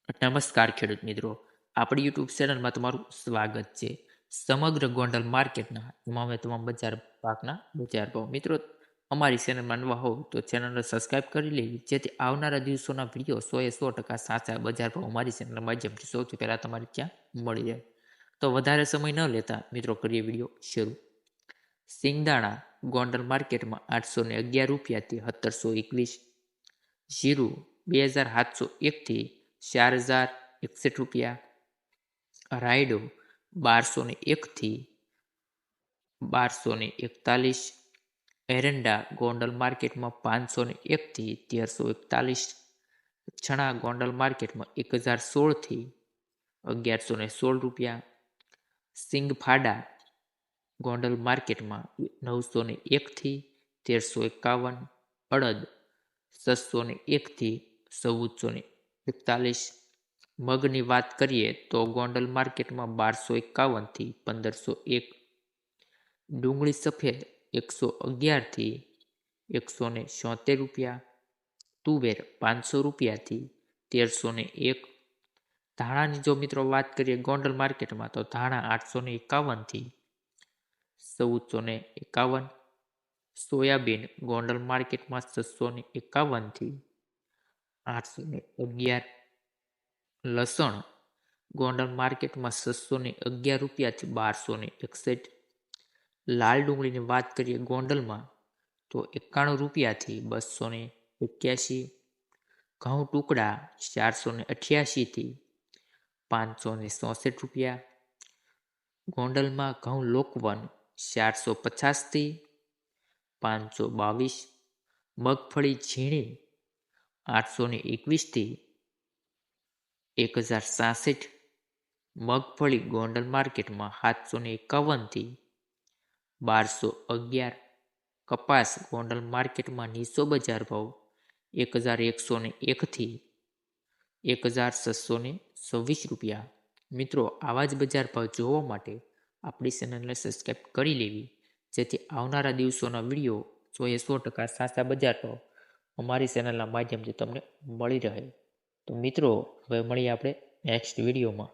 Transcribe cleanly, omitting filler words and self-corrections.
નમસ્કાર ખેડૂત મિત્રો, આપણી યુટ્યુબ ચેનલમાં તમારું સ્વાગત છે. સમગ્ર ગોંડલ માર્કેટના તમામ બજાર પાકના બજાર ભાવ. મિત્રો, અમારી ચેનલમાં નવા હોવ તો ચેનલને સબસ્ક્રાઇબ કરી લેવી, જેથી આવનારા દિવસોના વિડીયો 100% સાચા બજાર ભાવ અમારી ચેનલના માધ્યમથી સૌથી પહેલાં તમારે ત્યાં મળી જાય. તો વધારે સમય ન લેતા મિત્રો કરીએ વિડીયો શરૂ. સિંગદાણા ગોંડલ માર્કેટમાં 811 રૂપિયાથી 1721. જીરું 2701 થી 4061 રૂપિયા. રાયડો 1201 થી 1241. એરંડા ગોંડલ માર્કેટમાં 501 થી 1341. ચણા ગોંડલ માર્કેટમાં 1016 થી 1116 રૂપિયા. સિંગફાડા ગોંડલ માર્કેટમાં 901 થી 1351. અડદ 601 થી 1441. મગની વાત કરીએ તો ગોંડલ માર્કેટમાં 1251 થી 1501. ડુંગળી સફેદ 111 થી 176 રૂપિયા. તુવેર 500 રૂપિયાથી 1301. ધાણાની જો મિત્રો વાત કરીએ ગોંડલ માર્કેટમાં તો ધાણા 851 થી 1451. સોયાબીન ગોંડલ માર્કેટમાં 651 થી 811. લસણ ગોંડલ માર્કેટમાં 611 રૂપિયાથી 1261. લાલ ડુંગળીની વાત કરીએ ગોંડલમાં તો 91 રૂપિયાથી 281. ઘઉં ટુકડા 488 થી 566 રૂપિયા. ગોંડલમાં ઘઉં લોકવન 450 થી 522. મગફળી ઝીણી 821 થી 1066. મગફળી ગોંડલ માર્કેટમાં 751 થી 1211. કપાસ ગોંડલ માર્કેટમાં નીચો બજાર ભાવ 1101 થી 1626 રૂપિયા. મિત્રો, આવા જ બજાર ભાવ જોવા માટે આપણી ચેનલને સબસ્ક્રાઇબ કરી લેવી, જેથી આવનારા દિવસોના વિડીયો 100% સાચા બજાર ભાવ અમારી ચેનલના માધ્યમથી તમને મળી રહે. તો મિત્રો, હવે મળીએ આપણે નેક્સ્ટ વિડીયોમાં.